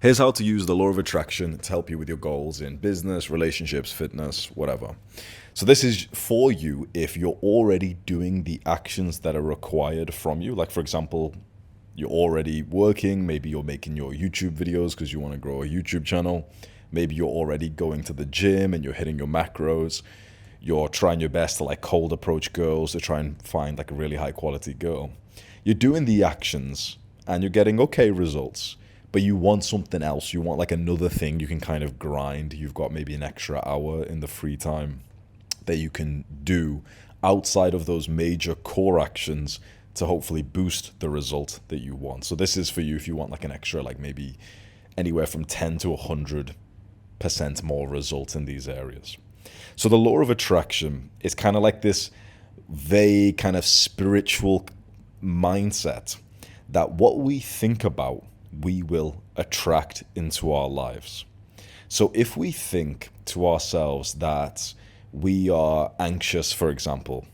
Here's how to use the law of attraction to help you with your goals in business, relationships, fitness, whatever. So, this is for you if you're already doing the actions that are required from you. Like, for example, you're already working, maybe you're making your YouTube videos because you want to grow a YouTube channel. Maybe you're already going to the gym and you're hitting your macros. You're trying your best to like cold approach girls to try and find like a really high quality girl. You're doing the actions and you're getting okay results, but you want something else. You want like another thing you can kind of grind. You've got maybe an extra hour in the free time that you can do outside of those major core actions to hopefully boost the result that you want. So this is for you if you want like an extra, like maybe anywhere from 10 to 100% more results in these areas. So the law of attraction is kind of like this vague kind of spiritual mindset that what we think about, we will attract into our lives. So if we think to ourselves that we are anxious, for example,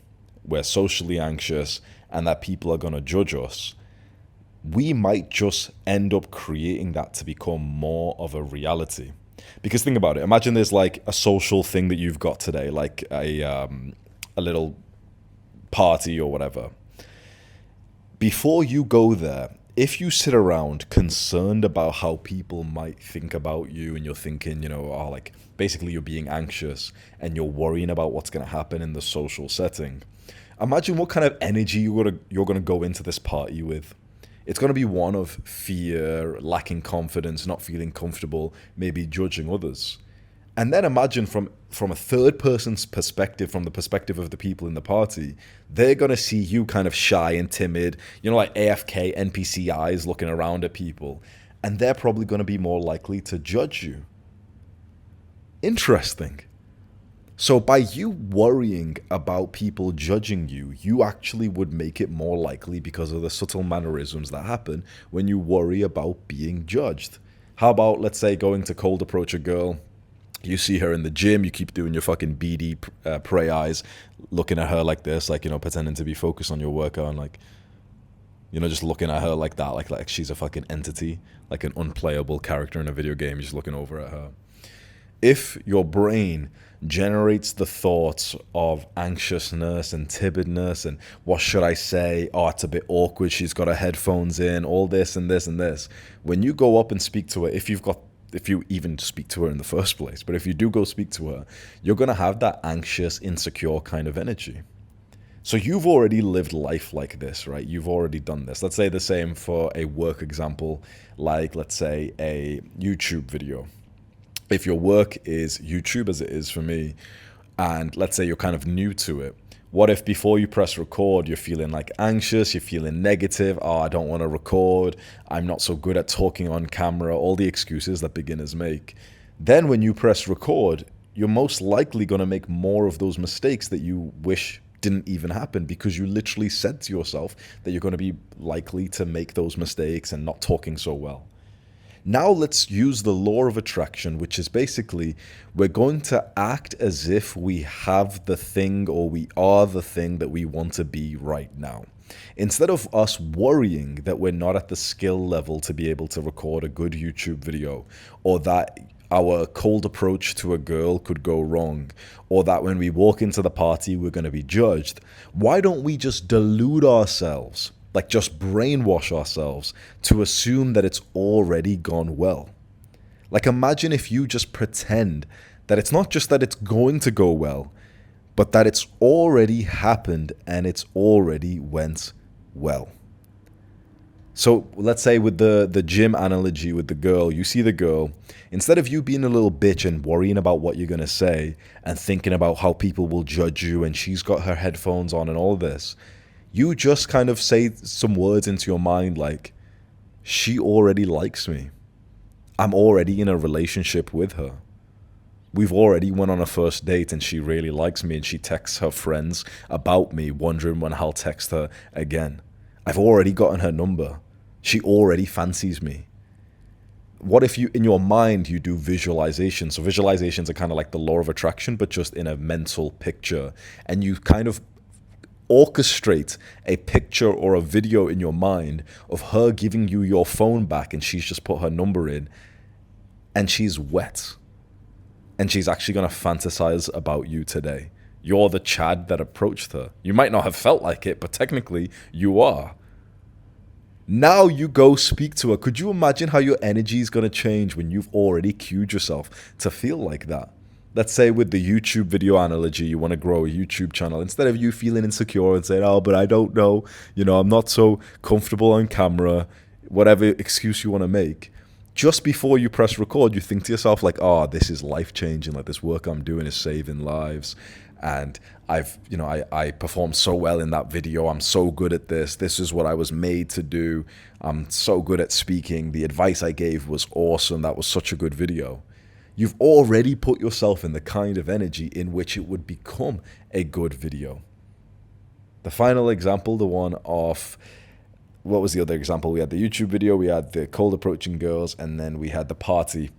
we're socially anxious and that people are going to judge us, we might just end up creating that to become more of a reality. Because think about it. Imagine there's like a social thing that you've got today, like a little party or whatever. Before you go there, if you sit around concerned about how people might think about you and you're thinking, oh, like basically you're being anxious and you're worrying about what's going to happen in the social setting, imagine what kind of energy you're gonna go into this party with. It's going to be one of fear, lacking confidence, not feeling comfortable, maybe judging others. And then imagine from a third person's perspective, from the perspective of the people in the party, they're going to see you kind of shy and timid, like AFK, NPC eyes looking around at people. And they're probably going to be more likely to judge you. Interesting. So by you worrying about people judging you, you actually would make it more likely because of the subtle mannerisms that happen when you worry about being judged. How about, let's say, going to cold approach a girl. You see her in the gym, you keep doing your fucking beady prey eyes, looking at her like this, like, pretending to be focused on your workout and like, just looking at her like that, like she's a fucking entity, like an unplayable character in a video game, just looking over at her. If your brain generates the thoughts of anxiousness and timidness and what should I say? Oh, it's a bit awkward. She's got her headphones in, all this and this and this. When you go up and speak to her, if you even speak to her in the first place, but if you do go speak to her, you're going to have that anxious, insecure kind of energy. So you've already lived life like this, right? You've already done this. Let's say the same for a work example, like let's say a YouTube video. If your work is YouTube, as it is for me, and let's say you're kind of new to it, what if before you press record, you're feeling like anxious, you're feeling negative, oh, I don't want to record, I'm not so good at talking on camera, all the excuses that beginners make. Then when you press record, you're most likely going to make more of those mistakes that you wish didn't even happen because you literally said to yourself that you're going to be likely to make those mistakes and not talking so well. Now let's use the law of attraction, which is basically we're going to act as if we have the thing or we are the thing that we want to be right now. Instead of us worrying that we're not at the skill level to be able to record a good YouTube video, or that our cold approach to a girl could go wrong, or that when we walk into the party we're going to be judged, why don't we just delude ourselves? Like just brainwash ourselves to assume that it's already gone well. Like imagine if you just pretend that it's not just that it's going to go well, but that it's already happened and it's already went well. So let's say with the gym analogy with the girl, you see the girl, instead of you being a little bitch and worrying about what you're going to say and thinking about how people will judge you and she's got her headphones on and all this, you just kind of say some words into your mind like, she already likes me. I'm already in a relationship with her. We've already went on a first date and she really likes me and she texts her friends about me, wondering when I'll text her again. I've already gotten her number. She already fancies me. What if you, in your mind, you do visualization? So visualizations are kind of like the law of attraction, but just in a mental picture. And you kind of orchestrate a picture or a video in your mind of her giving you your phone back and she's just put her number in and she's wet. And she's actually going to fantasize about you today. You're the Chad that approached her. You might not have felt like it, but technically you are. Now you go speak to her. Could you imagine how your energy is going to change when you've already cued yourself to feel like that? Let's say with the YouTube video analogy, you want to grow a YouTube channel. Instead of you feeling insecure and saying, oh, but I don't know, I'm not so comfortable on camera, whatever excuse you want to make. Just before you press record, you think to yourself like, oh, this is life-changing. Like this work I'm doing is saving lives. And I performed so well in that video. I'm so good at this. This is what I was made to do. I'm so good at speaking. The advice I gave was awesome. That was such a good video. You've already put yourself in the kind of energy in which it would become a good video. The final example, the one of, what was the other example? We had the YouTube video, we had the cold approaching girls, and then we had the party.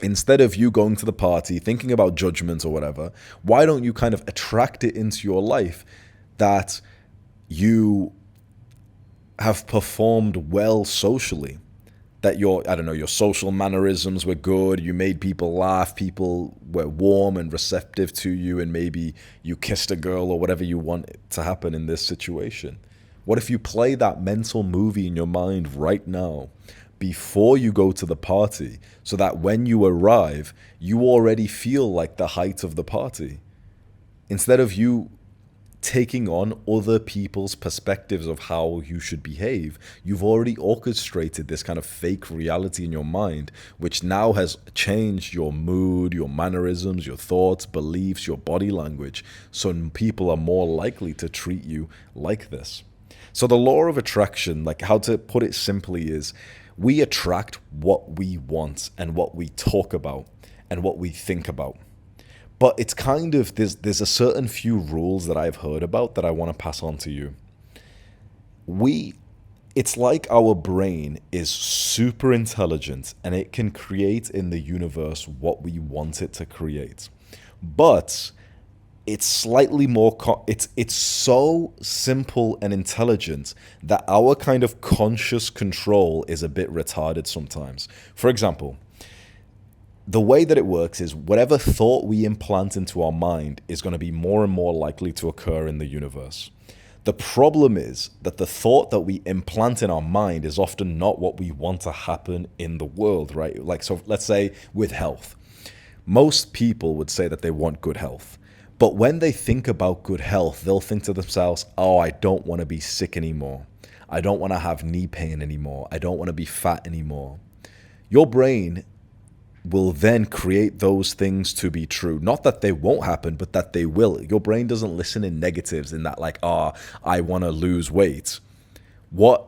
Instead of you going to the party, thinking about judgment or whatever, why don't you kind of attract it into your life that you have performed well socially? That your social mannerisms were good, you made people laugh, people were warm and receptive to you, and maybe you kissed a girl or whatever you want to happen in this situation. What if you play that mental movie in your mind right now before you go to the party so that when you arrive, you already feel like the height of the party? Instead of you taking on other people's perspectives of how you should behave, you've already orchestrated this kind of fake reality in your mind, which now has changed your mood, your mannerisms, your thoughts, beliefs, your body language. So people are more likely to treat you like this. So the law of attraction, like how to put it simply, is we attract what we want and what we talk about and what we think about. But it's kind of, there's a certain few rules that I've heard about that I want to pass on to you. It's like our brain is super intelligent and it can create in the universe what we want it to create. But it's slightly more, it's so simple and intelligent that our kind of conscious control is a bit retarded sometimes. For example, the way that it works is whatever thought we implant into our mind is going to be more and more likely to occur in the universe. The problem is that the thought that we implant in our mind is often not what we want to happen in the world, right? Like, so let's say with health. Most people would say that they want good health. But when they think about good health, they'll think to themselves, oh, I don't want to be sick anymore. I don't want to have knee pain anymore. I don't want to be fat anymore. Your brain will then create those things to be true. Not that they won't happen, but that they will. Your brain doesn't listen in negatives in that like, I want to lose weight. What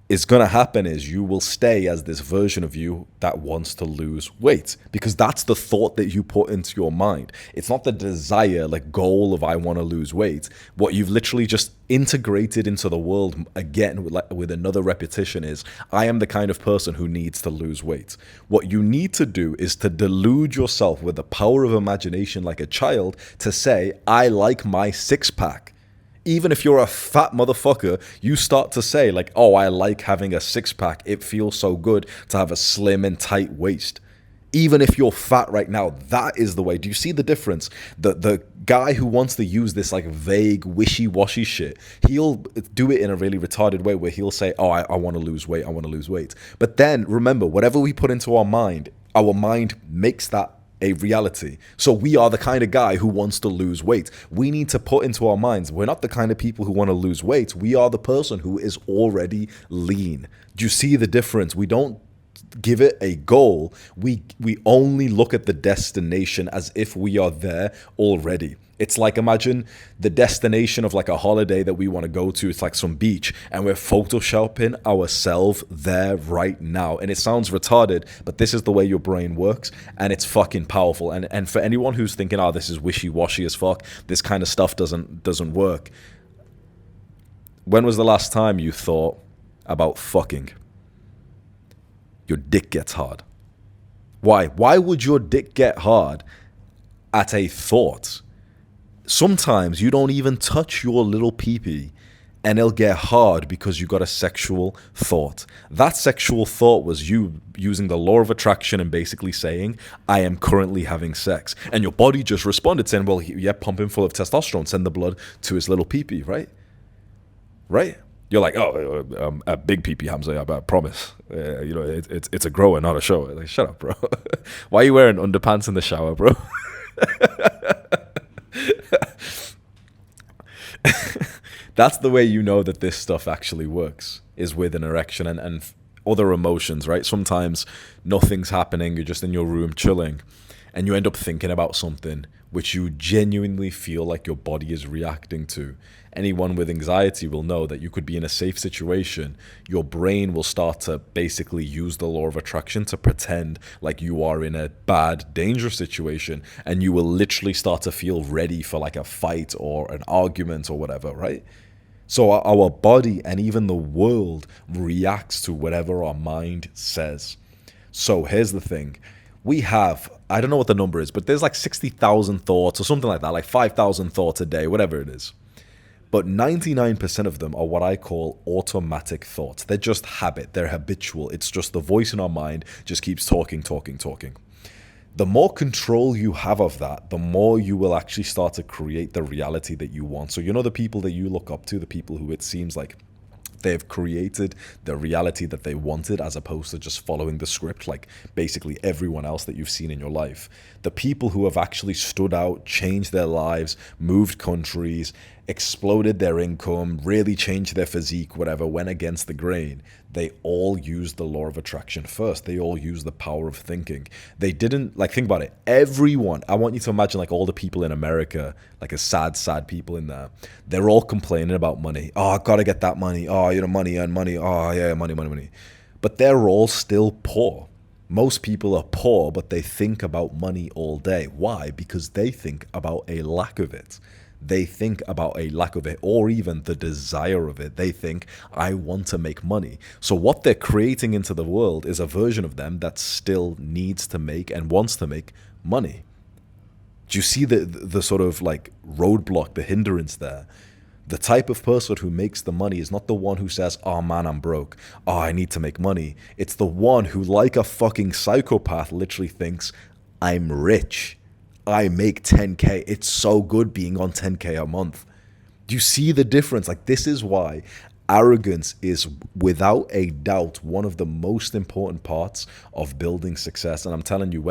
is going to happen is you will stay as this version of you that wants to lose weight, because that's the thought that you put into your mind. It's not the desire, like goal of I want to lose weight. What you've literally just integrated into the world again with another repetition is I am the kind of person who needs to lose weight. What you need to do is to delude yourself with the power of imagination like a child to say, I like my six-pack. Even if you're a fat motherfucker, you start to say like, oh, I like having a six-pack. It feels so good to have a slim and tight waist. Even if you're fat right now, that is the way. Do you see the difference? The guy who wants to use this like vague, wishy-washy shit, he'll do it in a really retarded way where he'll say, oh, I want to lose weight. I want to lose weight. But then remember, whatever we put into our mind makes that a reality. So we are the kind of guy who wants to lose weight. We need to put into our minds, we're not the kind of people who want to lose weight. We are the person who is already lean. Do you see the difference? We don't give it a goal. We only look at the destination as if we are there already. It's like, imagine the destination of like a holiday that we want to go to. It's like some beach and we're photoshopping ourselves there right now. And it sounds retarded, but this is the way your brain works, and it's fucking powerful. And for anyone who's thinking, oh, this is wishy-washy as fuck, this kind of stuff doesn't work. When was the last time you thought about fucking? Your dick gets hard. Why? Why would your dick get hard at a thought? Sometimes you don't even touch your little pee-pee and it'll get hard because you got a sexual thought. That sexual thought was you using the law of attraction and basically saying, I am currently having sex. And your body just responded saying, well, yeah, pump him full of testosterone, send the blood to his little pee-pee, right? Right? You're like, oh, a big pee-pee, Hamza, I promise. It's a grower, not a shower. Like, shut up, bro. Why are you wearing underpants in the shower, bro? That's the way you know that this stuff actually works, is with an erection and other emotions, right? Sometimes nothing's happening, you're just in your room chilling, and you end up thinking about something which you genuinely feel like your body is reacting to. Anyone with anxiety will know that you could be in a safe situation. Your brain will start to basically use the law of attraction to pretend like you are in a bad, dangerous situation, and you will literally start to feel ready for like a fight or an argument or whatever, right? So our body and even the world reacts to whatever our mind says. So here's the thing. We have, I don't know what the number is, but there's like 60,000 thoughts or something like that, like 5,000 thoughts a day, whatever it is. But 99% of them are what I call automatic thoughts. They're just habit. They're habitual. It's just the voice in our mind just keeps talking. The more control you have of that, the more you will actually start to create the reality that you want. So, the people that you look up to, the people who it seems like they've created the reality that they wanted, as opposed to just following the script like basically everyone else that you've seen in your life. The people who have actually stood out, changed their lives, moved countries, exploded their income, really changed their physique, whatever, went against the grain. They all used the law of attraction first. They all used the power of thinking. They didn't, like, think about it. Everyone, I want you to imagine like all the people in America, like a sad people in there. They're all complaining about money. Oh, I gotta get that money. Oh, money and money. Oh, yeah, money. But they're all still poor. Most people are poor, but they think about money all day. Why? Because they think about a lack of it. They think about a lack of it, or even the desire of it. They think, I want to make money. So what they're creating into the world is a version of them that still needs to make and wants to make money. Do you see the sort of like roadblock, the hindrance there? The type of person who makes the money is not the one who says, oh man, I'm broke. Oh, I need to make money. It's the one who, like a fucking psychopath, literally thinks, I'm rich. I make 10K. It's so good being on 10K a month. Do you see the difference? Like, this is why arrogance is without a doubt one of the most important parts of building success. And I'm telling you,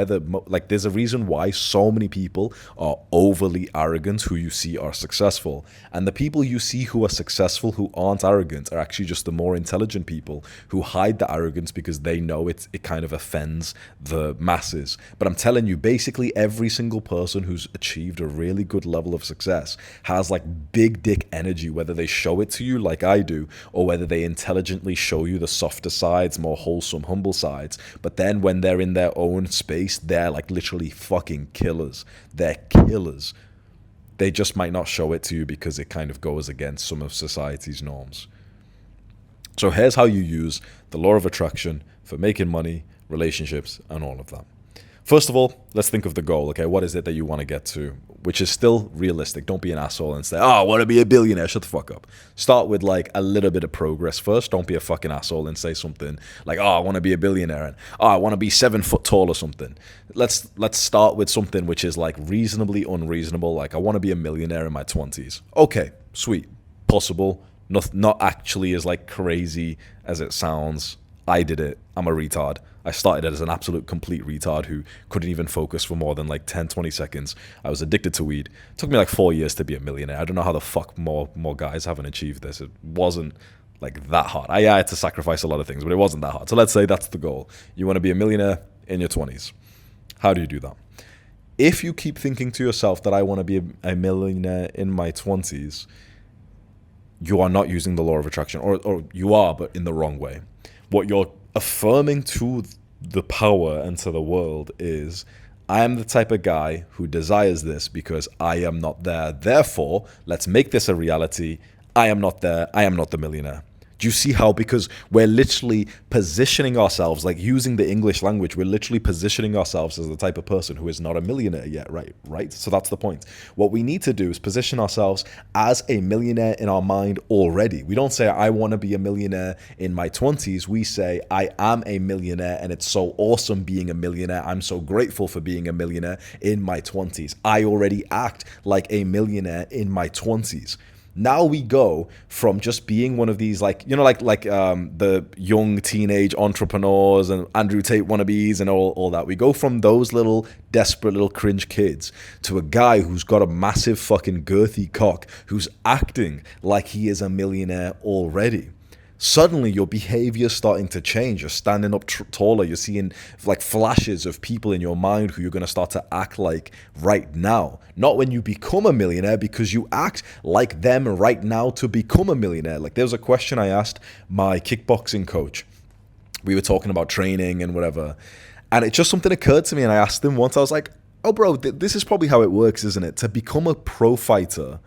there's a reason why so many people are overly arrogant who you see are successful. And the people you see who are successful who aren't arrogant are actually just the more intelligent people who hide the arrogance because they know it kind of offends the masses. But I'm telling you, basically every single person who's achieved a really good level of success has like big dick energy, whether they show it to you like I do, or whether they intelligently show you the softer sides, more wholesome, humble sides. But then when they're in their own space, they're like literally fucking killers. They're killers. They just might not show it to you because it kind of goes against some of society's norms. So here's how you use the law of attraction for making money, relationships, and all of that. First of all, let's think of the goal, okay? What is it that you want to get to? Which is still realistic. Don't be an asshole and say, oh, I want to be a billionaire. Shut the fuck up. Start with like a little bit of progress first. Don't be a fucking asshole and say something like, oh, I want to be a billionaire, and oh, I want to be 7 foot tall or something. Let's start with something which is like reasonably unreasonable. Like, I want to be a millionaire in my 20s. Okay, sweet. Possible. Not actually as like crazy as it sounds. I did it. I'm a retard. I started as an absolute complete retard who couldn't even focus for more than like 10, 20 seconds. I was addicted to weed. It took me like 4 years to be a millionaire. I don't know how the fuck more guys haven't achieved this. It wasn't like that hard. I had to sacrifice a lot of things, but it wasn't that hard. So let's say that's the goal. You want to be a millionaire in your 20s. How do you do that? If you keep thinking to yourself that I want to be a millionaire in my 20s, you are not using the law of attraction, or you are, but in the wrong way. What you're affirming to the power and to the world is, I am the type of guy who desires this because I am not there. Therefore, let's make this a reality. I am not there. I am not the millionaire. Do you see how? Because we're literally positioning ourselves, like using the English language, we're literally positioning ourselves as the type of person who is not a millionaire yet, right? Right? So that's the point. What we need to do is position ourselves as a millionaire in our mind already. We don't say, I want to be a millionaire in my 20s. We say, I am a millionaire and it's so awesome being a millionaire. I'm so grateful for being a millionaire in my 20s. I already act like a millionaire in my 20s. Now we go from just being one of these, like, you know, like the young teenage entrepreneurs and Andrew Tate wannabes and all that. We go from those little desperate little cringe kids to a guy who's got a massive fucking girthy cock who's acting like he is a millionaire already. Suddenly your behavior's starting to change. You're standing up taller. You're seeing like flashes of people in your mind who you're going to start to act like right now. Not when you become a millionaire, because you act like them right now to become a millionaire. Like, there was a question I asked my kickboxing coach. We were talking about training and whatever. And it just something occurred to me, and I asked him once, I was like, oh bro, this is probably how it works, isn't it? To become a pro fighter,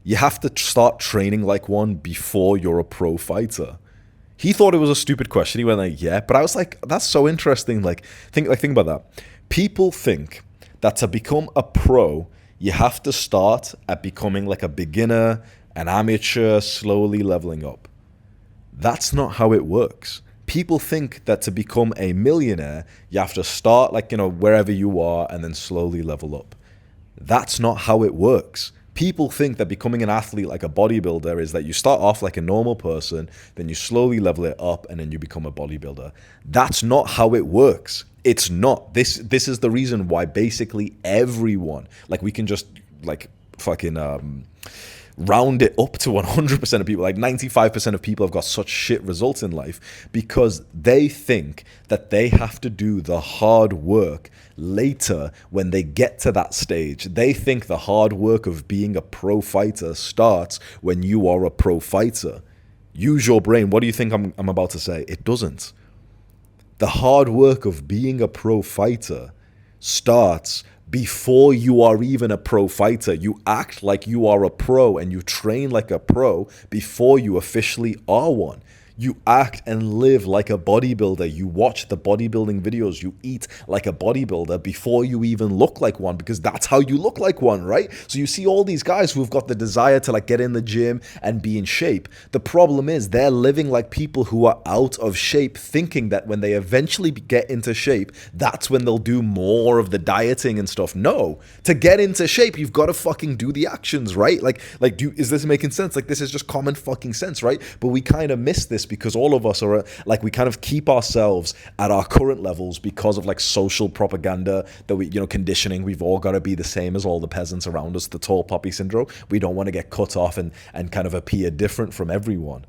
you have to start training like one before you're a pro fighter. He thought it was a stupid question. He went like, yeah. But I was like, that's so interesting. Think about that. People think that to become a pro, you have to start at becoming like a beginner, an amateur, slowly leveling up. That's not how it works. People think that to become a millionaire, you have to start like, you know, wherever you are and then slowly level up. That's not how it works. People think that becoming an athlete like a bodybuilder is that you start off like a normal person, then you slowly level it up, and then you become a bodybuilder. That's not how it works. It's not. This is the reason why basically everyone, like, we can just like fucking round it up to 100% of people, like 95% of people have got such shit results in life because they think that they have to do the hard work later when they get to that stage. They think the hard work of being a pro fighter starts when you are a pro fighter. Use your brain. What do you think I'm about to say? It doesn't. The hard work of being a pro fighter starts before you are even a pro fighter. You act like you are a pro and you train like a pro before you officially are one. You act and live like a bodybuilder. You watch the bodybuilding videos. You eat like a bodybuilder before you even look like one, because that's how you look like one, right? So you see all these guys who've got the desire to like get in the gym and be in shape. The problem is they're living like people who are out of shape, thinking that when they eventually get into shape, that's when they'll do more of the dieting and stuff. No, to get into shape, you've got to fucking do the actions, right? Is this making sense? Like, this is just common fucking sense, right? But we kind of miss this because all of us are like, we kind of keep ourselves at our current levels because of like social propaganda that we, you know, conditioning. We've all got to be the same as all the peasants around us, the tall poppy syndrome. We don't want to get cut off and kind of appear different from everyone.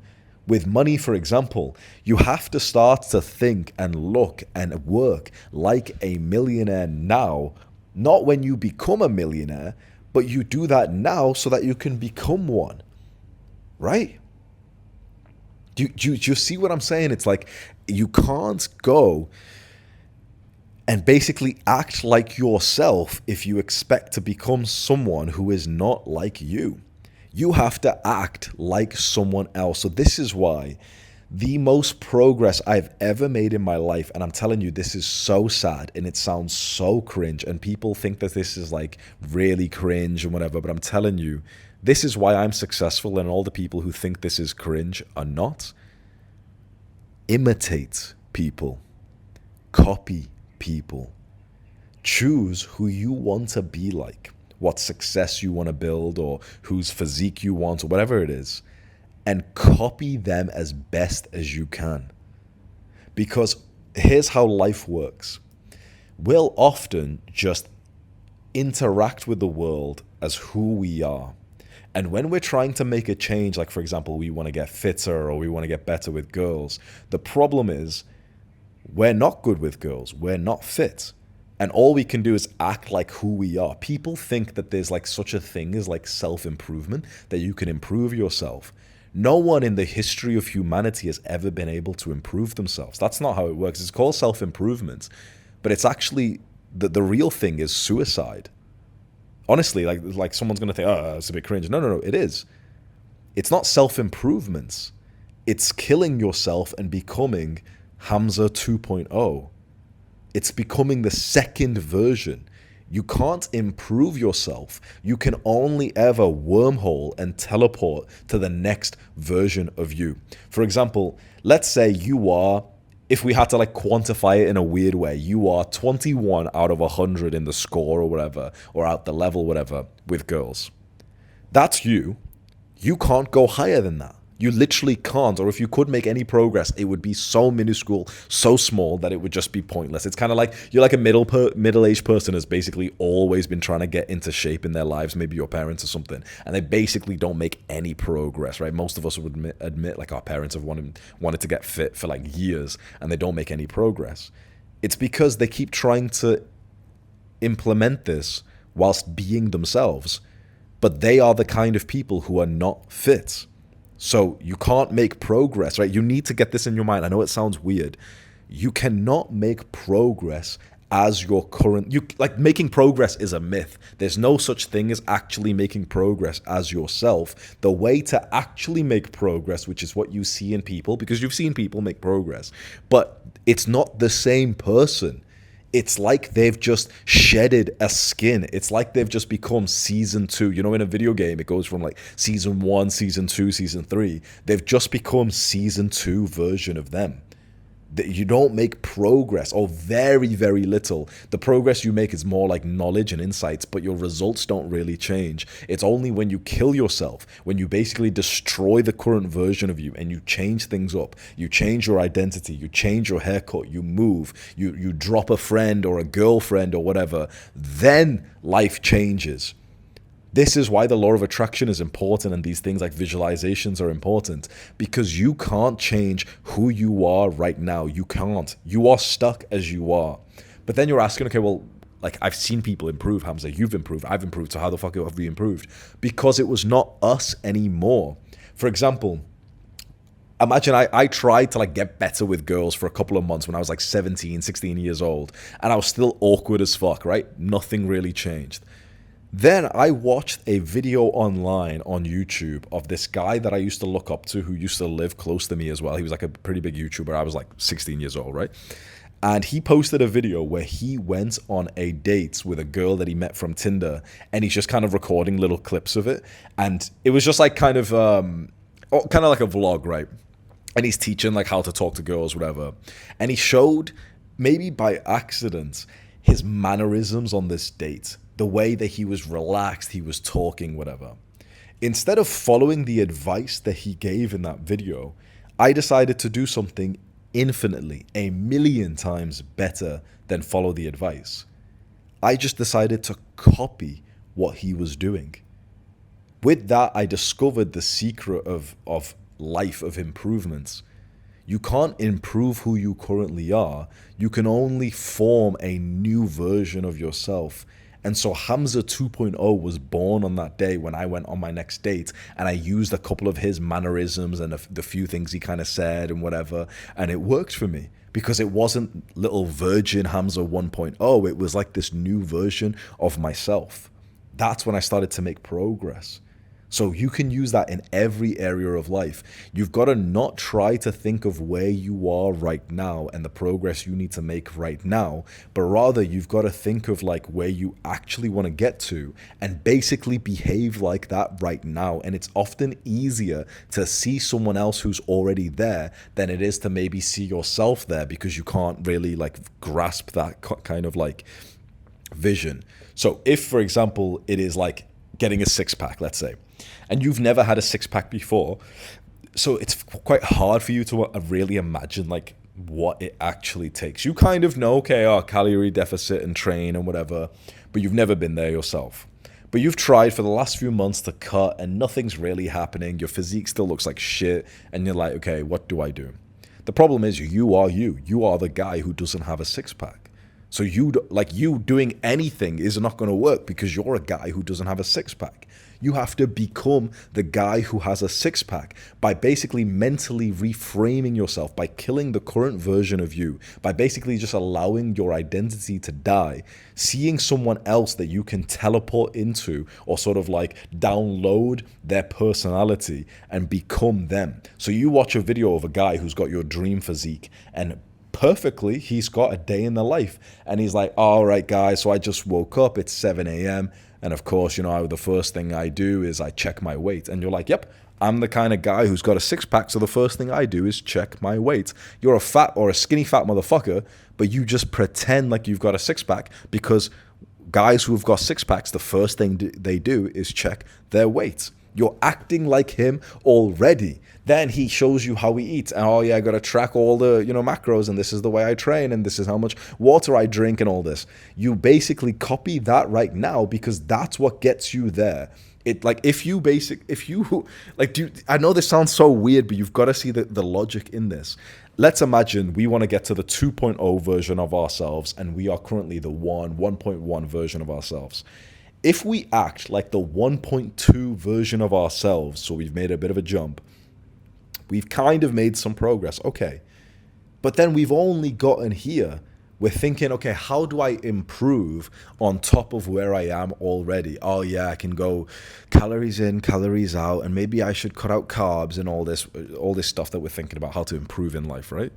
With money, for example, you have to start to think and look and work like a millionaire now, not when you become a millionaire, but you do that now so that you can become one, right? Do you see what I'm saying? It's like, you can't go and basically act like yourself if you expect to become someone who is not like you. You have to act like someone else. So this is why the most progress I've ever made in my life, and I'm telling you, this is so sad and it sounds so cringe, and people think that this is like really cringe and whatever, but I'm telling you, this is why I'm successful and all the people who think this is cringe are not. Imitate people. Copy people. Choose who you want to be like, what success you want to build, or whose physique you want, or whatever it is, and copy them as best as you can. Because here's how life works. We'll often just interact with the world as who we are. And when we're trying to make a change, like for example, we want to get fitter or we want to get better with girls, the problem is we're not good with girls. We're not fit. And all we can do is act like who we are. People think that there's like such a thing as like self-improvement, that you can improve yourself. No one in the history of humanity has ever been able to improve themselves. That's not how it works. It's called self-improvement, but it's actually, the real thing is suicide. Honestly, like someone's going to think, oh, it's a bit cringe. No, it is. It's not self-improvement. It's killing yourself and becoming Hamza 2.0. It's becoming the second version. You can't improve yourself. You can only ever wormhole and teleport to the next version of you. For example, let's say you are, if we had to like quantify it in a weird way, you are 21 out of 100 in the score or whatever, or at the level, whatever, with girls. That's you. You can't go higher than that. You literally can't, or if you could make any progress, it would be so minuscule, so small that it would just be pointless. It's kind of like you're like a middle-aged person has basically always been trying to get into shape in their lives, maybe your parents or something, and they basically don't make any progress, right? Most of us would admit like our parents have wanted to get fit for like years, and they don't make any progress. It's because they keep trying to implement this whilst being themselves, but they are the kind of people who are not fit. So you can't make progress, right? You need to get this in your mind. I know it sounds weird. You cannot make progress as your current, like making progress is a myth. There's no such thing as actually making progress as yourself. The way to actually make progress, which is what you see in people, because you've seen people make progress, but it's not the same person. It's like they've just shedded a skin. It's like they've just become season 2. You know, in a video game, it goes from like season 1, season 2, season 3. They've just become season 2 version of them. You don't make progress, or very, very little. The progress you make is more like knowledge and insights, but your results don't really change. It's only when you kill yourself, when you basically destroy the current version of you and you change things up, you change your identity, you change your haircut, you move, you drop a friend or a girlfriend or whatever, then life changes. This is why the law of attraction is important, and these things like visualizations are important, because you can't change who you are right now. You can't. You are stuck as you are. But then you're asking, okay, well, like I've seen people improve, Hamza. You've improved. I've improved. So how the fuck have we improved? Because it was not us anymore. For example, imagine I tried to like get better with girls for a couple of months when I was like 17, 16 years old, and I was still awkward as fuck, right? Nothing really changed. Then I watched a video online on YouTube of this guy that I used to look up to, who used to live close to me as well. He was like a pretty big YouTuber. I was like 16 years old, right? And he posted a video where he went on a date with a girl that he met from Tinder, and he's just kind of recording little clips of it. And it was just like kind of like a vlog, right? And he's teaching like how to talk to girls, whatever. And he showed, maybe by accident, his mannerisms on this date. The way that he was relaxed, he was talking, whatever. Instead of following the advice that he gave in that video, I decided to do something infinitely, 1,000,000 times better than follow the advice. I just decided to copy what he was doing. With that, I discovered the secret of life, of improvements. You can't improve who you currently are. You can only form a new version of yourself. And so Hamza 2.0 was born on that day when I went on my next date, and I used a couple of his mannerisms and the few things he kind of said and whatever, and it worked for me because it wasn't little virgin Hamza 1.0. It was like this new version of myself. That's when I started to make progress. So you can use that in every area of life. You've got to not try to think of where you are right now and the progress you need to make right now, but rather you've got to think of like where you actually want to get to and basically behave like that right now. And it's often easier to see someone else who's already there than it is to maybe see yourself there, because you can't really like grasp that kind of like vision. So if, for example, it is like getting a six-pack, let's say, and you've never had a six-pack before, so it's quite hard for you to really imagine like what it actually takes. You kind of know, okay, calorie deficit and train and whatever, but you've never been there yourself. But you've tried for the last few months to cut and nothing's really happening. Your physique still looks like shit, and you're like, okay, what do I do? The problem is you are you. You are the guy who doesn't have a six-pack. So you doing anything is not going to work because you're a guy who doesn't have a six pack. You have to become the guy who has a six pack by basically mentally reframing yourself, by killing the current version of you, by basically just allowing your identity to die, seeing someone else that you can teleport into or sort of like download their personality and become them. So you watch a video of a guy who's got your dream physique and perfectly he's got a day in the life and he's like, all right guys, so I just woke up, it's 7 a.m. and of course, the first thing I do is I check my weight. And you're like, yep, I'm the kind of guy who's got a six pack, so the first thing I do is check my weight. You're a fat or a skinny fat motherfucker, but you just pretend like you've got a six pack because guys who've got six packs, the first thing they do is check their weight. You're acting like him already. Then he shows you how he eats. And oh yeah, I got to track all the, macros, and this is the way I train, and this is how much water I drink and all this. You basically copy that right now because that's what gets you there. I know this sounds so weird, but you've got to see the logic in this. Let's imagine we want to get to the 2.0 version of ourselves, and we are currently the 1.1 version of ourselves. If we act like the 1.2 version of ourselves, so we've made a bit of a jump, we've kind of made some progress, okay. But then we've only gotten here. We're thinking, okay, how do I improve on top of where I am already? Oh yeah, I can go calories in, calories out, and maybe I should cut out carbs and all this stuff that we're thinking about how to improve in life, right?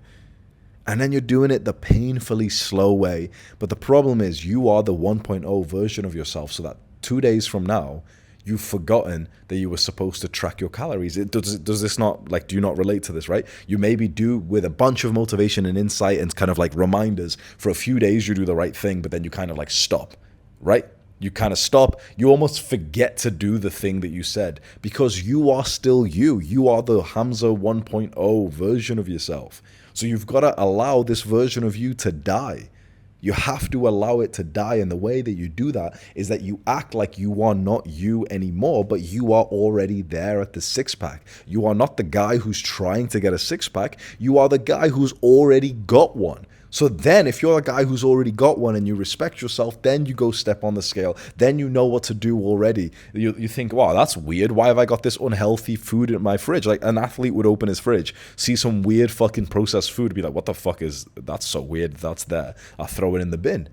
And then you're doing it the painfully slow way. But the problem is you are the 1.0 version of yourself, so that 2 days from now, you've forgotten that you were supposed to track your calories. Does this not, do you not relate to this, right? You maybe do with a bunch of motivation and insight and kind of like reminders. For a few days, you do the right thing, but then you kind of like stop, right? You kind of stop. You almost forget to do the thing that you said because you are still you. You are the Hamza 1.0 version of yourself. So you've got to allow this version of you to die. You have to allow it to die. And the way that you do that is that you act like you are not you anymore, but you are already there at the six pack. You are not the guy who's trying to get a six pack. You are the guy who's already got one. So then if you're a guy who's already got one and you respect yourself, then you go step on the scale. Then you know what to do already. You think, wow, that's weird. Why have I got this unhealthy food in my fridge? Like an athlete would open his fridge, see some weird fucking processed food, be like, what the fuck is, that's so weird, that's there. I'll throw it in the bin.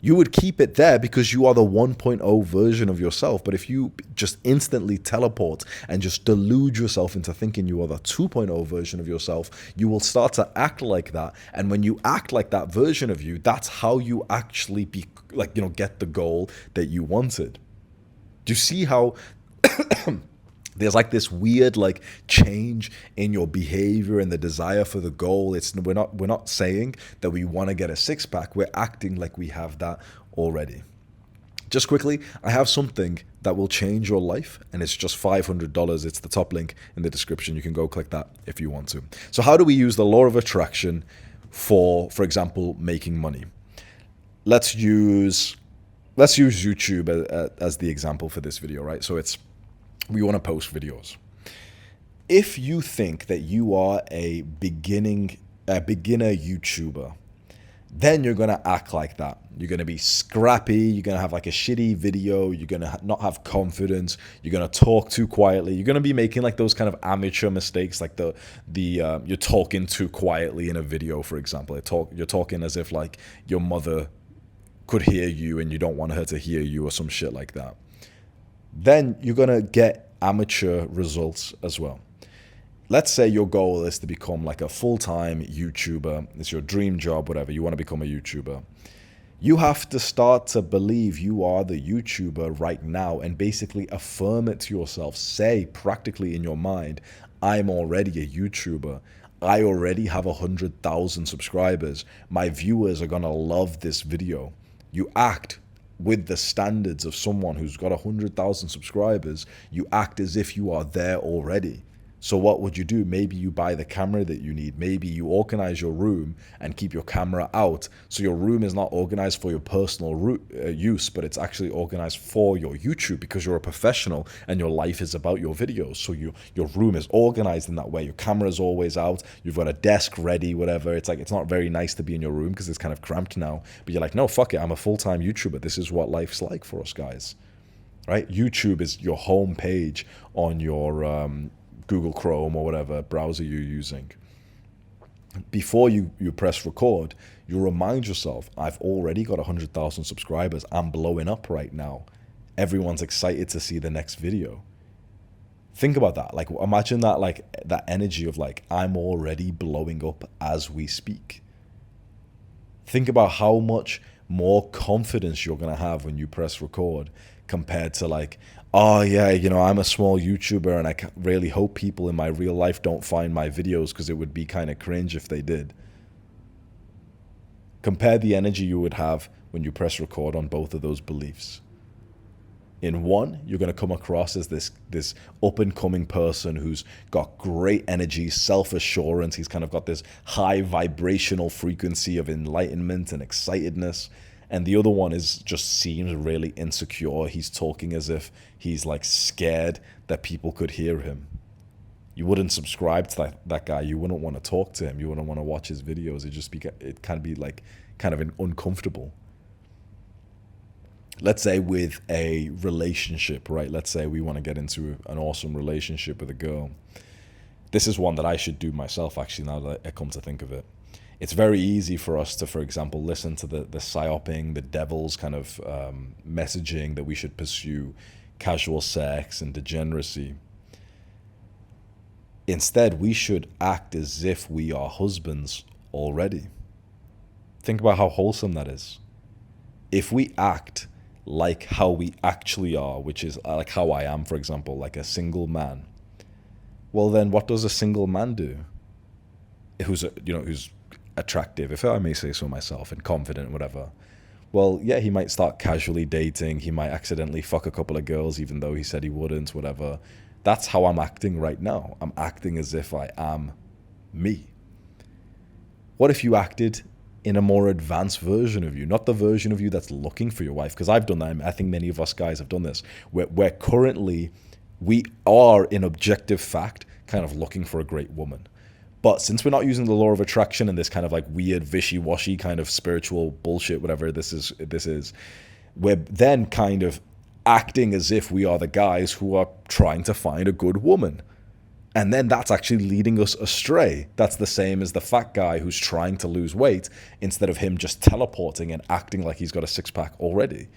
You would keep it there because you are the 1.0 version of yourself. But if you just instantly teleport and just delude yourself into thinking you are the 2.0 version of yourself, you will start to act like that. And when you act like that version of you, that's how you actually get the goal that you wanted. Do you see how there's like this weird change in your behavior and the desire for the goal? We're not saying that we want to get a six pack. We're acting like we have that already. Just quickly, I have something that will change your life, and it's just $500. It's the top link in the description. You can go click that if you want to. So how do we use the law of attraction for example, making money? Let's use YouTube as the example for this video, right? So we want to post videos. If you think that you are a beginner YouTuber, then you're going to act like that. You're going to be scrappy. You're going to have like a shitty video. You're going to not have confidence. You're going to talk too quietly. You're going to be making like those kind of amateur mistakes, like you're talking too quietly in a video, for example. You're talking as if like your mother could hear you and you don't want her to hear you or some shit like that. Then you're going to get amateur results as well. Let's say your goal is to become like a full-time YouTuber. It's your dream job, whatever. You want to become a YouTuber. You have to start to believe you are the YouTuber right now and basically affirm it to yourself. Say practically in your mind, I'm already a YouTuber. I already have 100,000 subscribers. My viewers are going to love this video. You act with the standards of someone who's got 100,000 subscribers. You act as if you are there already. So what would you do? Maybe you buy the camera that you need. Maybe you organize your room and keep your camera out. So your room is not organized for your personal use, but it's actually organized for your YouTube, because you're a professional and your life is about your videos. So your room is organized in that way. Your camera is always out. You've got a desk ready, whatever. It's like, it's not very nice to be in your room because it's kind of cramped now. But you're like, no, fuck it. I'm a full-time YouTuber. This is what life's like for us guys, right? YouTube is your home page on your Google Chrome or whatever browser you're using. Before you press record, you remind yourself, I've already got 100,000 subscribers. I'm blowing up right now. Everyone's excited to see the next video. Think about that. Like, imagine that, like that energy of like, I'm already blowing up as we speak. Think about how much more confidence you're going to have when you press record compared to like, oh yeah, you know, I'm a small YouTuber and I really hope people in my real life don't find my videos because it would be kind of cringe if they did. Compare the energy you would have when you press record on both of those beliefs. In one, you're going to come across as this up-and-coming person who's got great energy, self-assurance. He's kind of got this high vibrational frequency of enlightenment and excitedness. And the other one just seems really insecure. He's talking as if he's like scared that people could hear him. You wouldn't subscribe to that guy. You wouldn't want to talk to him. You wouldn't want to watch his videos. It can be like kind of uncomfortable. Let's say with a relationship, right? Let's say we want to get into an awesome relationship with a girl. This is one that I should do myself, actually, now that I come to think of it. It's very easy for us to, for example, listen to the psyoping, the devil's kind of messaging that we should pursue casual sex and degeneracy. Instead, we should act as if we are husbands already. Think about how wholesome that is. If we act like how we actually are, which is like how I am, for example, like a single man, well then what does a single man do? Who's attractive, if I may say so myself, and confident, whatever. Well, yeah, he might start casually dating. He might accidentally fuck a couple of girls, even though he said he wouldn't, whatever. That's how I'm acting right now. I'm acting as if I am me. What if you acted in a more advanced version of you, not the version of you that's looking for your wife? Because I've done that. I think many of us guys have done this. Where currently we are, in objective fact, kind of looking for a great woman. But since we're not using the law of attraction and this kind of like weird, wishy-washy kind of spiritual bullshit, whatever this is, we're then kind of acting as if we are the guys who are trying to find a good woman. And then that's actually leading us astray. That's the same as the fat guy who's trying to lose weight instead of him just teleporting and acting like he's got a six-pack already.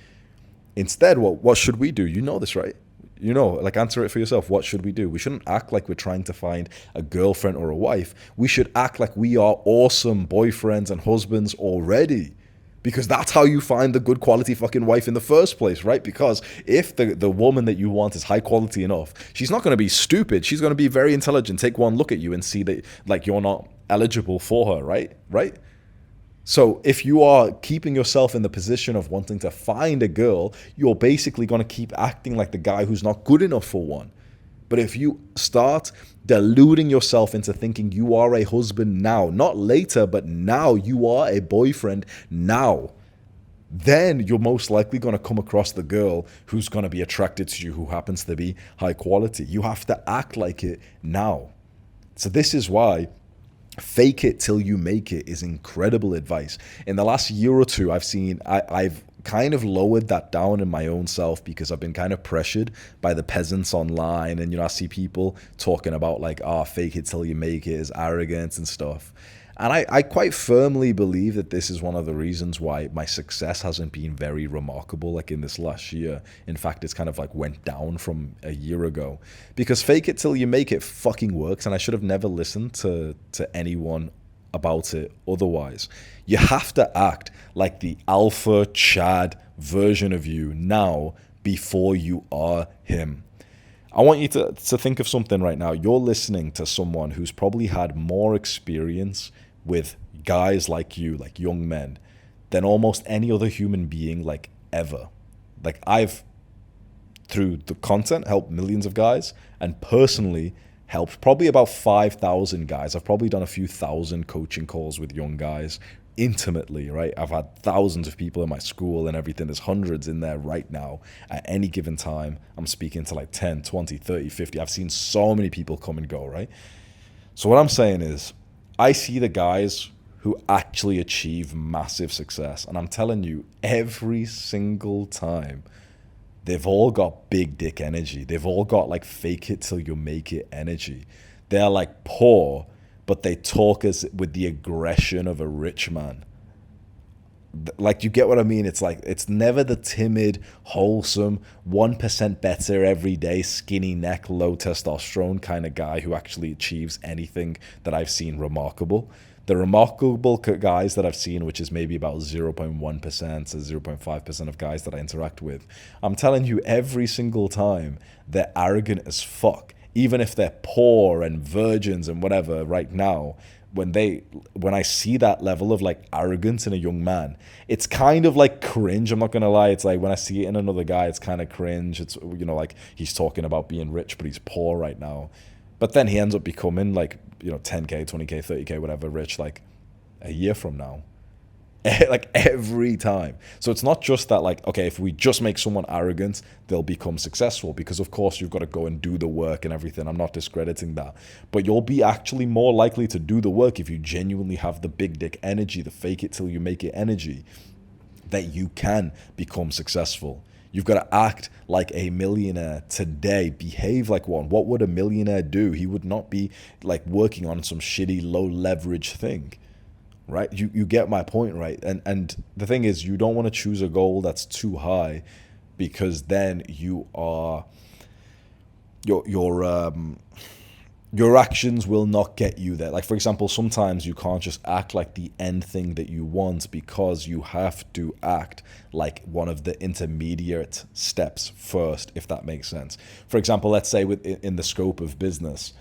Instead, what should we do? You know this, right? You know, like, answer it for yourself. What should we do? We shouldn't act like we're trying to find a girlfriend or a wife. We should act like we are awesome boyfriends and husbands already. Because that's how you find the good quality fucking wife in the first place, right? Because if the woman that you want is high quality enough, she's not going to be stupid. She's going to be very intelligent. Take one look at you and see that, like, you're not eligible for her, right? Right? So if you are keeping yourself in the position of wanting to find a girl, you're basically going to keep acting like the guy who's not good enough for one. But if you start deluding yourself into thinking you are a husband now, not later, but now, you are a boyfriend now, then you're most likely going to come across the girl who's going to be attracted to you, who happens to be high quality. You have to act like it now. So this is why fake it till you make it is incredible advice. In the last year or two, I've kind of lowered that down in my own self because I've been kind of pressured by the peasants online. And, I see people talking about like, fake it till you make it is arrogance and stuff. And I quite firmly believe that this is one of the reasons why my success hasn't been very remarkable, like in this last year. In fact, it's kind of like went down from a year ago, because fake it till you make it fucking works. And I should have never listened to anyone about it otherwise. You have to act like the alpha Chad version of you now before you are him. I want you to think of something right now. You're listening to someone who's probably had more experience with guys like you, like young men, than almost any other human being, like, ever. Like, I've, through the content, helped millions of guys, and personally helped probably about 5,000 guys. I've probably done a few thousand coaching calls with young guys intimately, right? I've had thousands of people in my school and everything. There's hundreds in there right now at any given time. I'm speaking to like 10, 20, 30, 50. I've seen so many people come and go, right? So what I'm saying is, I see the guys who actually achieve massive success, and I'm telling you, every single time, they've all got big dick energy. They've all got like fake it till you make it energy. They're like poor, but they talk as with the aggression of a rich man. Like, you get what I mean? It's like, it's never the timid, wholesome, 1% better every day, skinny neck, low testosterone kind of guy who actually achieves anything that I've seen remarkable. The remarkable guys that I've seen, which is maybe about 0.1% to 0.5% of guys that I interact with, I'm telling you, every single time, they're arrogant as fuck. Even if they're poor and virgins and whatever right now, when I see that level of like arrogance in a young man, it's kind of like cringe. I'm not gonna lie. It's like when I see it in another guy, it's kind of cringe. It's, you know, like he's talking about being rich, but he's poor right now. But then he ends up becoming like, you know, 10K, 20K, 30K, whatever, rich like a year from now. Like every time. So it's not just that, like, okay, if we just make someone arrogant, they'll become successful, because of course you've got to go and do the work and everything. I'm not discrediting that, but you'll be actually more likely to do the work if you genuinely have the big dick energy, the fake it till you make it energy, that you can become successful. You've got to act like a millionaire today. Behave like one. What would a millionaire do? He would not be like working on some shitty low leverage thing. Right? You get my point, right? And the thing is, you don't want to choose a goal that's too high, because then you are your actions will not get you there. Like, for example, sometimes you can't just act like the end thing that you want, because you have to act like one of the intermediate steps first, if that makes sense. For example, let's say in the scope of business,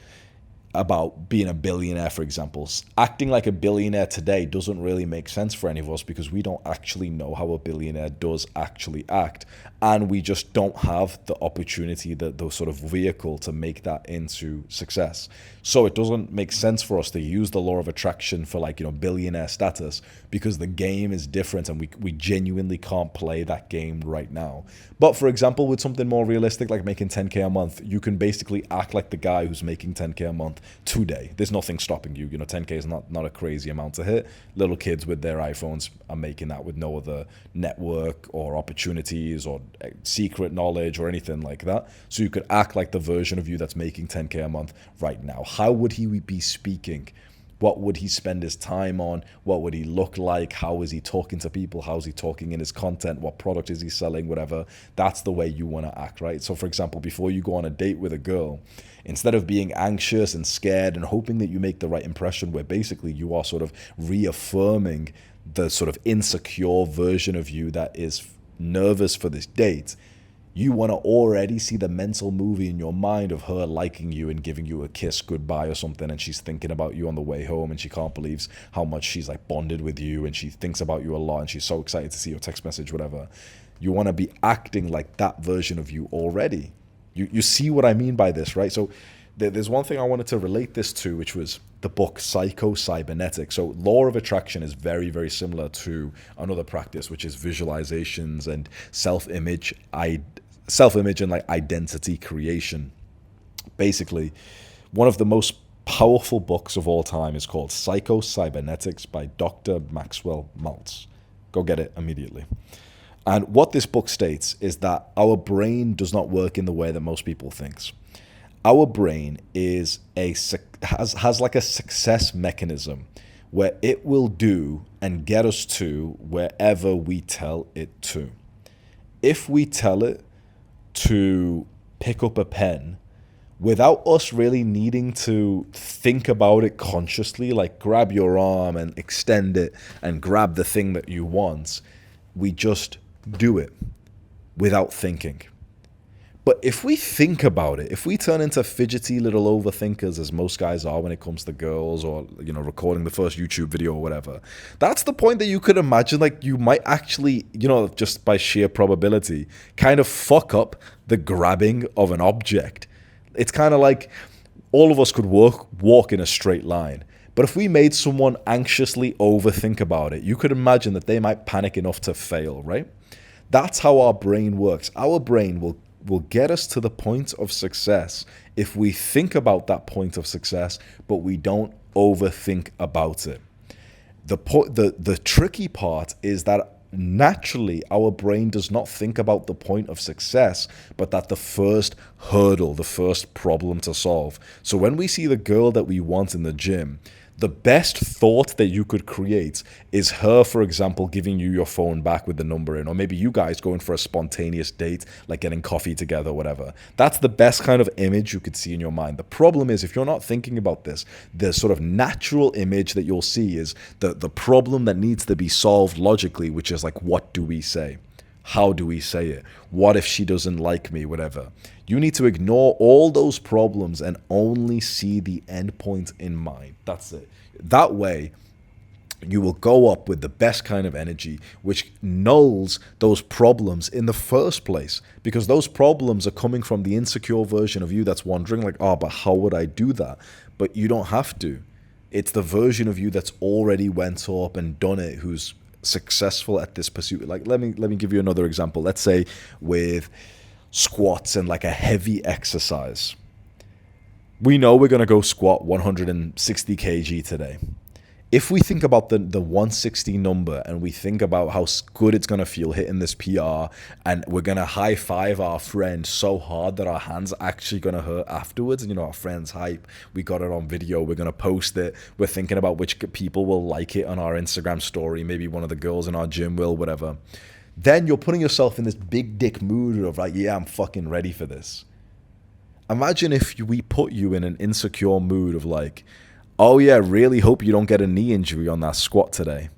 about being a billionaire, for example, acting like a billionaire today doesn't really make sense for any of us, because we don't actually know how a billionaire does actually act, and we just don't have the opportunity, the sort of vehicle to make that into success. So it doesn't make sense for us to use the law of attraction for, like, you know, billionaire status, because the game is different and we genuinely can't play that game right now. But for example, with something more realistic, like making 10K a month, you can basically act like the guy who's making 10K a month today. There's nothing stopping you. You know, 10K is not a crazy amount to hit. Little kids with their iPhones are making that with no other network or opportunities or secret knowledge or anything like that. So you could act like the version of you that's making 10K a month right now. How would he be speaking? What would he spend his time on? What would he look like? How is he talking to people? How is he talking in his content? What product is he selling? Whatever. That's the way you want to act, right? So for example, before you go on a date with a girl, instead of being anxious and scared and hoping that you make the right impression, where basically you are sort of reaffirming the sort of insecure version of you that is nervous for this date, you want to already see the mental movie in your mind of her liking you and giving you a kiss goodbye or something, and she's thinking about you on the way home, and she can't believe how much she's like bonded with you, and she thinks about you a lot, and she's so excited to see your text message, whatever. You want to be acting like that version of you already. You see what I mean by this, right? So there's one thing I wanted to relate this to, which was the book Psycho-Cybernetics. So law of attraction is very, very similar to another practice, which is visualizations and self-image and like identity creation. Basically, one of the most powerful books of all time is called Psycho-Cybernetics by Dr. Maxwell Maltz. Go get it immediately. And what this book states is that our brain does not work in the way that most people thinks. Our brain has like a success mechanism where it will do and get us to wherever we tell it to. If we tell it to pick up a pen without us really needing to think about it consciously, like grab your arm and extend it and grab the thing that you want, we just do it without thinking. But if we think about it, if we turn into fidgety little overthinkers, as most guys are when it comes to girls, or, you know, recording the first YouTube video or whatever, that's the point that you could imagine, like, you might actually, you know, just by sheer probability, kind of fuck up the grabbing of an object. It's kind of like all of us could walk in a straight line. But if we made someone anxiously overthink about it, you could imagine that they might panic enough to fail, right? That's how our brain works. Our brain will get us to the point of success if we think about that point of success, but we don't overthink about it. The tricky part is that naturally our brain does not think about the point of success, but that the first hurdle, the first problem to solve. So when we see the girl that we want in the gym, the best thought that you could create is her, for example, giving you your phone back with the number in, or maybe you guys going for a spontaneous date, like getting coffee together, whatever. That's the best kind of image you could see in your mind. The problem is, if you're not thinking about this, the sort of natural image that you'll see is the problem that needs to be solved logically, which is like, what do we say? How do we say it? What if she doesn't like me? Whatever. You need to ignore all those problems and only see the end point in mind. That's it. That way, you will go up with the best kind of energy, which nulls those problems in the first place, because those problems are coming from the insecure version of you that's wondering like, oh, but how would I do that? But you don't have to. It's the version of you that's already went up and done it, who's successful at this pursuit. Like, let me give you another example. Let's say with squats and like a heavy exercise. We know we're going to go squat 160 kg today. If we think about the 160 number and we think about how good it's going to feel hitting this PR, and we're going to high five our friend so hard that our hands are actually going to hurt afterwards, and our friend's hype, we got it on video, we're going to post it, we're thinking about which people will like it on our Instagram story, maybe one of the girls in our gym will, whatever. Then you're putting yourself in this big dick mood of like, yeah, I'm fucking ready for this. Imagine if we put you in an insecure mood of like, oh yeah, really hope you don't get a knee injury on that squat today.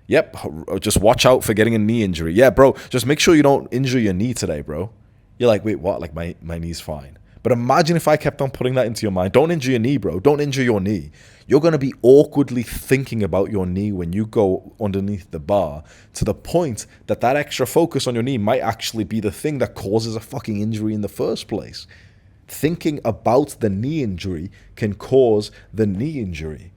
Yep, just watch out for getting a knee injury. Yeah, bro, just make sure you don't injure your knee today, bro. You're like, wait, what? Like my knee's fine. But imagine if I kept on putting that into your mind. Don't injure your knee, bro. Don't injure your knee. You're going to be awkwardly thinking about your knee when you go underneath the bar, to the point that that extra focus on your knee might actually be the thing that causes a fucking injury in the first place. Thinking about the knee injury can cause the knee injury.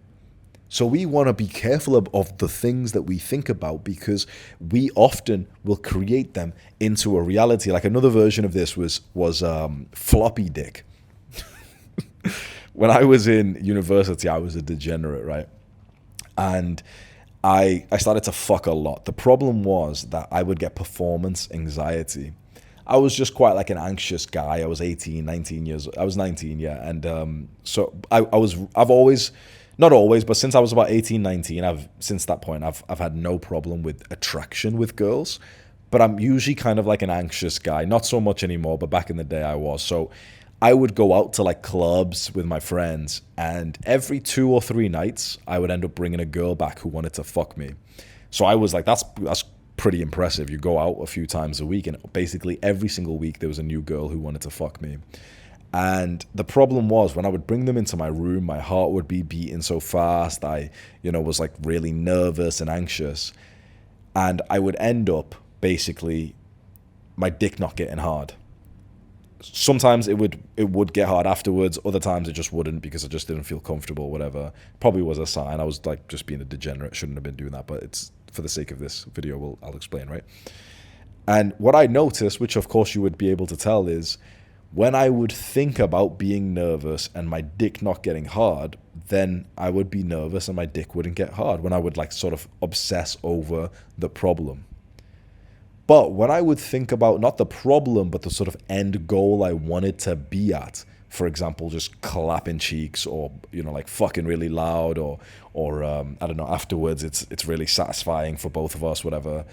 So we want to be careful of the things that we think about, because we often will create them into a reality. Like another version of this was floppy dick. When I was in university, I was a degenerate, right? And I started to fuck a lot. The problem was that I would get performance anxiety. I was just quite like an anxious guy. I was 18, 19 years. I was 19, yeah. And so I've always, not always, but since I was about 18, 19, since that point, I've had no problem with attraction with girls. But I'm usually kind of like an anxious guy. Not so much anymore, but back in the day I was. So I would go out to like clubs with my friends, and every 2 or 3 nights, I would end up bringing a girl back who wanted to fuck me. So I was like, that's pretty impressive. You go out a few times a week, and basically every single week there was a new girl who wanted to fuck me. And the problem was, when I would bring them into my room, my heart would be beating so fast. I, was like really nervous and anxious. And I would end up basically my dick not getting hard. Sometimes it would get hard afterwards. Other times it just wouldn't, because I just didn't feel comfortable, whatever. Probably was a sign. I was like just being a degenerate. Shouldn't have been doing that, but it's for the sake of this video, I'll explain, right? And what I noticed, which of course you would be able to tell, is when I would think about being nervous and my dick not getting hard, then I would be nervous and my dick wouldn't get hard, when I would like sort of obsess over the problem. But when I would think about not the problem, but the sort of end goal I wanted to be at, for example, just clapping cheeks, or, like fucking really loud, or I don't know, afterwards it's really satisfying for both of us, whatever,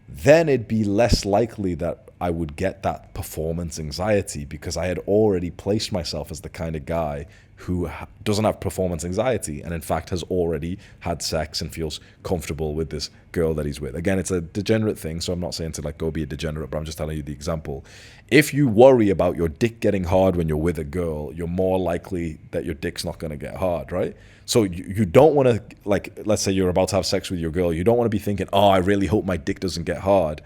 then it'd be less likely that I would get that performance anxiety, because I had already placed myself as the kind of guy who doesn't have performance anxiety, and in fact has already had sex and feels comfortable with this girl that he's with. Again, it's a degenerate thing, so I'm not saying to like go be a degenerate, but I'm just telling you the example. If you worry about your dick getting hard when you're with a girl, you're more likely that your dick's not going to get hard, right? So you don't want to, like, let's say you're about to have sex with your girl, you don't want to be thinking, oh, I really hope my dick doesn't get hard.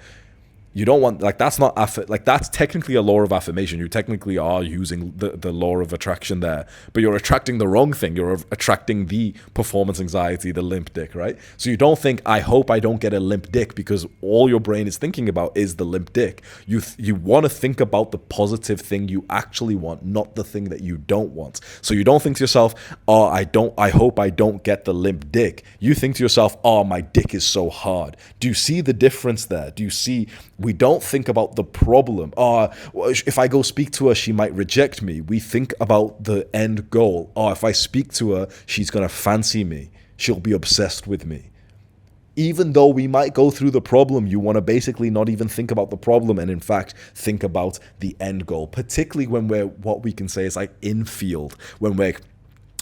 You don't want, like, that's not like, that's technically a law of affirmation. You technically are using the law of attraction there, but you're attracting the wrong thing. You're attracting the performance anxiety, the limp dick, right? So you don't think, I hope I don't get a limp dick, because all your brain is thinking about is the limp dick. You want to think about the positive thing you actually want, not the thing that you don't want. So you don't think to yourself, oh, I hope I don't get the limp dick. You think to yourself, oh, my dick is so hard. Do you see the difference there? Do you see? We don't think about the problem. Oh, if I go speak to her, she might reject me. We think about the end goal. Oh, if I speak to her, she's going to fancy me. She'll be obsessed with me. Even though we might go through the problem, you want to basically not even think about the problem and in fact think about the end goal, particularly when we're, what we can say is like infield, when we're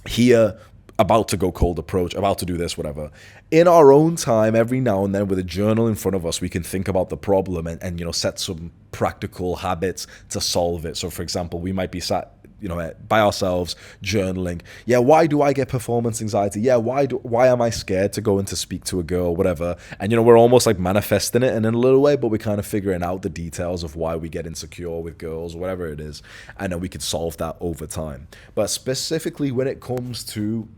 here about to go cold approach, about to do this, whatever. In our own time, every now and then with a journal in front of us, we can think about the problem and you know, set some practical habits to solve it. So for example, we might be sat, you know, by ourselves journaling. Yeah, why do I get performance anxiety? Yeah, why am I scared to go in to speak to a girl, whatever? And you know, we're almost like manifesting it in a little way, but we're kind of figuring out the details of why we get insecure with girls or whatever it is. And then we could solve that over time. But specifically when it comes to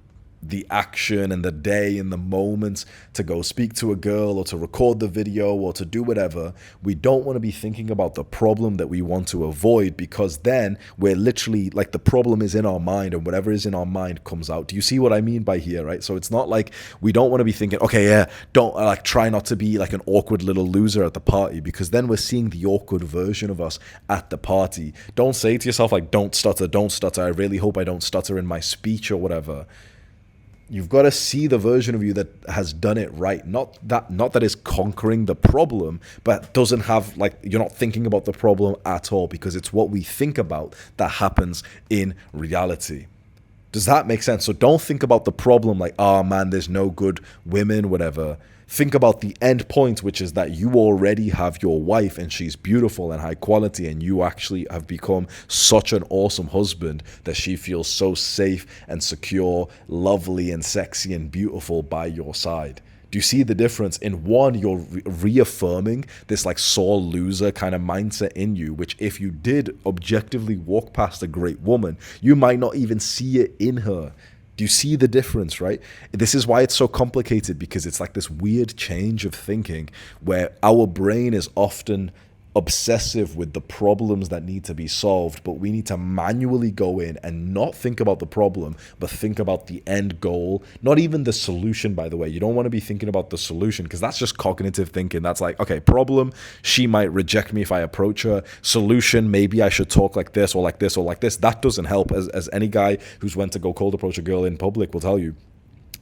the action and the day and the moments to go speak to a girl or to record the video or to do whatever, we don't want to be thinking about the problem that we want to avoid, because then we're literally like, the problem is in our mind and whatever is in our mind comes out. Do you see what I mean by here, right? So it's not like we don't want to be thinking, okay, yeah, don't like try not to be like an awkward little loser at the party, because then we're seeing the awkward version of us at the party. Don't say to yourself like, don't stutter, I really hope I don't stutter in my speech or whatever. You've got to see the version of you that has done it right. Not that is conquering the problem, but doesn't have, like, you're not thinking about the problem at all, because it's what we think about that happens in reality. Does that make sense? So don't think about the problem like, oh man, there's no good women, whatever. Think about the end point, which is that you already have your wife and she's beautiful and high quality, and you actually have become such an awesome husband that she feels so safe and secure, lovely and sexy and beautiful by your side. Do you see the difference? In one, you're reaffirming this like sore loser kind of mindset in you, which if you did objectively walk past a great woman, you might not even see it in her. Do you see the difference, right? This is why it's so complicated, because it's like this weird change of thinking where our brain is often obsessive with the problems that need to be solved, but we need to manually go in and not think about the problem, but think about the end goal. Not even the solution, by the way. You don't want to be thinking about the solution, because that's just cognitive thinking. That's like, okay, problem, she might reject me if I approach her. Solution, maybe I should talk like this or like this or like this. That doesn't help, as any guy who's went to go cold approach a girl in public will tell you.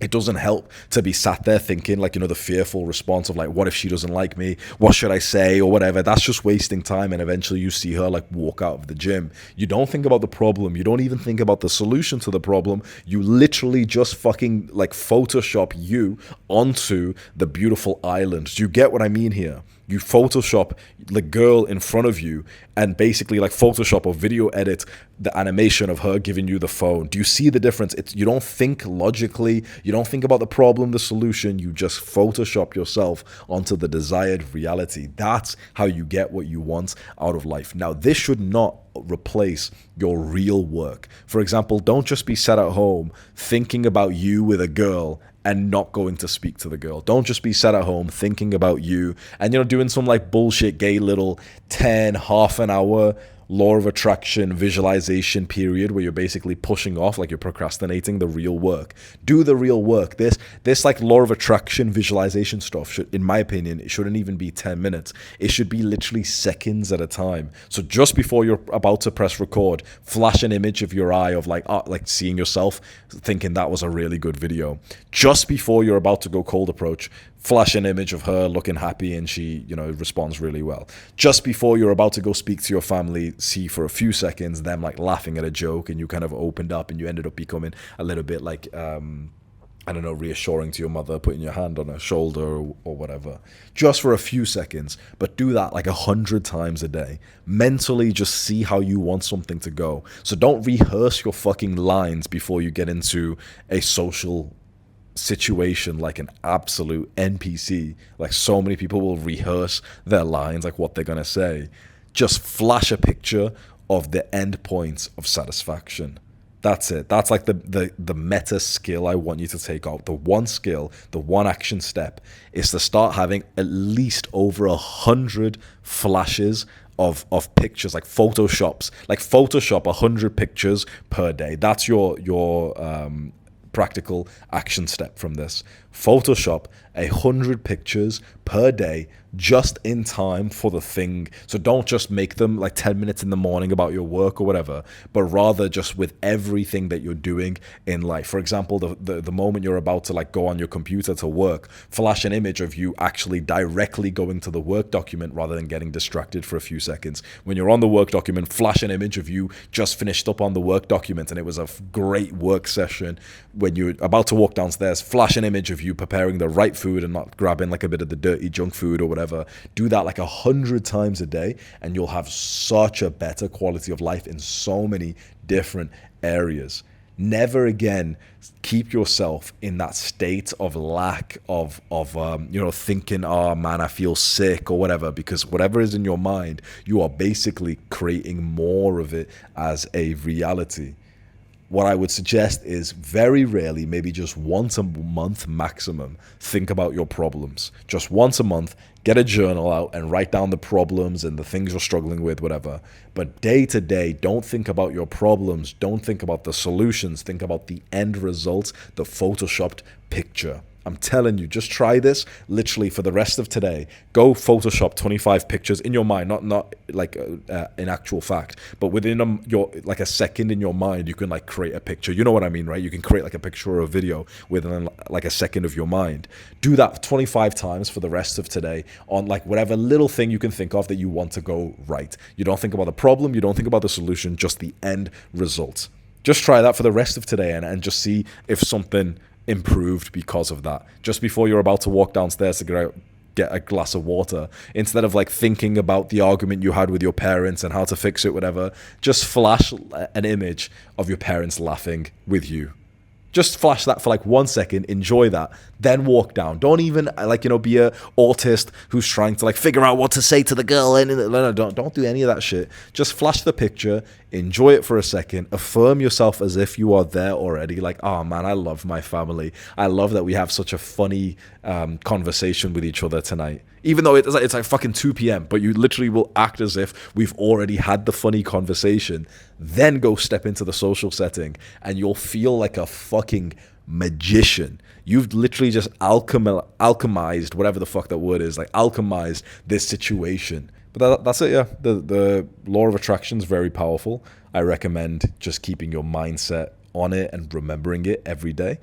It doesn't help to be sat there thinking like, you know, the fearful response of like, what if she doesn't like me? What should I say? Or whatever. That's just wasting time. And eventually you see her like walk out of the gym. You don't think about the problem. You don't even think about the solution to the problem. You literally just fucking like Photoshop you onto the beautiful island. Do you get what I mean here? You Photoshop the girl in front of you and basically like Photoshop or video edit the animation of her giving you the phone. Do you see the difference? You don't think logically. You don't think about the problem, the solution. You just Photoshop yourself onto the desired reality. That's how you get what you want out of life. Now, this should not replace your real work. For example, don't just be sat at home thinking about you with a girl and not going to speak to the girl. Don't just be sat at home thinking about you and, you know, doing some like bullshit gay little half an hour law of attraction visualization period where you're basically pushing off, like you're procrastinating the real work. Do the real work. This like law of attraction visualization stuff should, in my opinion, it shouldn't even be 10 minutes. It should be literally seconds at a time. So just before you're about to press record, flash an image of your eye of like seeing yourself, thinking that was a really good video. Just before you're about to go cold approach, flash an image of her looking happy and she, you know, responds really well. Just before you're about to go speak to your family, see for a few seconds them like laughing at a joke and you kind of opened up and you ended up becoming a little bit like, I don't know, reassuring to your mother, putting your hand on her shoulder or whatever. Just for a few seconds, but do that like 100 times a day. Mentally just see how you want something to go. So don't rehearse your fucking lines before you get into a social situation like an absolute NPC. Like, so many people will rehearse their lines, like what they're gonna say. Just flash a picture of the end points of satisfaction. That's it. That's like the meta skill I want you to take out. The one skill, the one action step is to start having at least over 100 flashes of pictures, like photoshops, like Photoshop 100 pictures per day. That's your practical action step from this. Photoshop 100 pictures per day just in time for the thing. So don't just make them like 10 minutes in the morning about your work or whatever, but rather just with everything that you're doing in life. For example, the moment you're about to like go on your computer to work, flash an image of you actually directly going to the work document rather than getting distracted for a few seconds. When you're on the work document, flash an image of you just finished up on the work document and it was a great work session. When you're about to walk downstairs, flash an image of you preparing the right food and not grabbing like a bit of the dirty junk food or whatever. Do that like 100 times a day and you'll have such a better quality of life in so many different areas. Never again keep yourself in that state of lack of thinking, oh man, I feel sick or whatever, because whatever is in your mind, you are basically creating more of it as a reality. What I would suggest is very rarely, maybe just once a month maximum, think about your problems. Just once a month, get a journal out and write down the problems and the things you're struggling with, whatever. But day to day, don't think about your problems. Don't think about the solutions. Think about the end results, the photoshopped picture. I'm telling you, just try this literally for the rest of today. Go Photoshop 25 pictures in your mind, not like in actual fact, but within your like a second in your mind, you can like create a picture. You know what I mean, right? You can create like a picture or a video within like a second of your mind. Do that 25 times for the rest of today on like whatever little thing you can think of that you want to go right. You don't think about the problem, you don't think about the solution, just the end result. Just try that for the rest of today and just see if something improved because of that. Just before you're about to walk downstairs to get a glass of water, instead of like thinking about the argument you had with your parents and how to fix it, whatever, just flash an image of your parents laughing with you. Just flash that for like 1 second, enjoy that, then walk down. Don't even be a autist who's trying to like figure out what to say to the girl. And no, don't do any of that shit. Just flash the picture, enjoy it for a second, affirm yourself as if you are there already. Like, oh man, I love my family. I love that we have such a funny conversation with each other tonight. Even though it's like fucking 2 p.m., but you literally will act as if we've already had the funny conversation. Then go step into the social setting and you'll feel like a fucking magician. You've literally just alchemized, whatever the fuck that word is, like alchemized this situation. But that's it, yeah. The law of attraction is very powerful. I recommend just keeping your mindset on it and remembering it every day.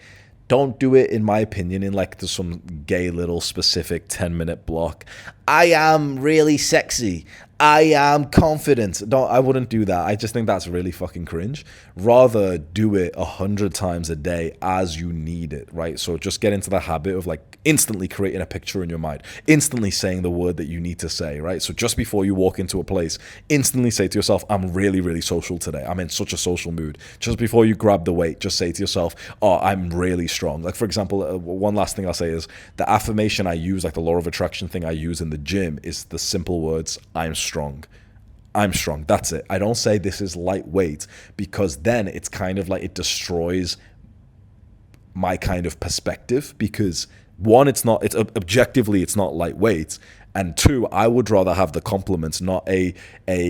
Don't do it, in my opinion, in like some gay little specific 10-minute block. I am really sexy. I am confident. I wouldn't do that. I just think that's really fucking cringe. Rather do it 100 times a day as you need it, right? So just get into the habit of like instantly creating a picture in your mind, instantly saying the word that you need to say, right? So just before you walk into a place, instantly say to yourself, I'm really, really social today. I'm in such a social mood. Just before you grab the weight, just say to yourself, oh, I'm really strong. Like, for example, one last thing I'll say is the affirmation I use, like the law of attraction thing I use in the gym, is the simple words, I'm strong. I'm strong. That's it. I don't say this is lightweight, because then it's kind of like it destroys my kind of perspective, because one, it's objectively it's not lightweight, and two, I would rather have the compliment, not a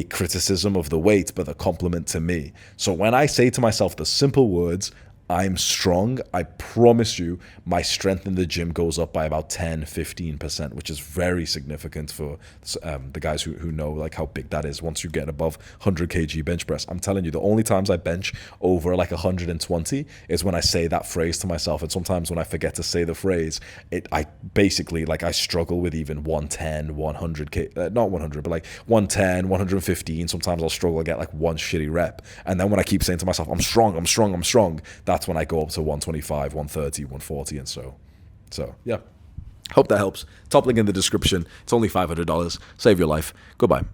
criticism of the weight, but a compliment to me. So when I say to myself the simple words, I'm strong, I promise you my strength in the gym goes up by about 10-15%, which is very significant for the guys who know like how big that is once you get above 100 kg bench press. I'm telling you, the only times I bench over like 120 is when I say that phrase to myself. And sometimes when I forget to say the phrase, I basically like I struggle with even 110, 100 not 100, but like 110, 115. Sometimes I'll struggle to get like one shitty rep. And then when I keep saying to myself, I'm strong, I'm strong, I'm strong, that's when I go up to 125, 130, 140, and so yeah. Hope that helps. Top link in the description. It's only $500. Save your life. Goodbye.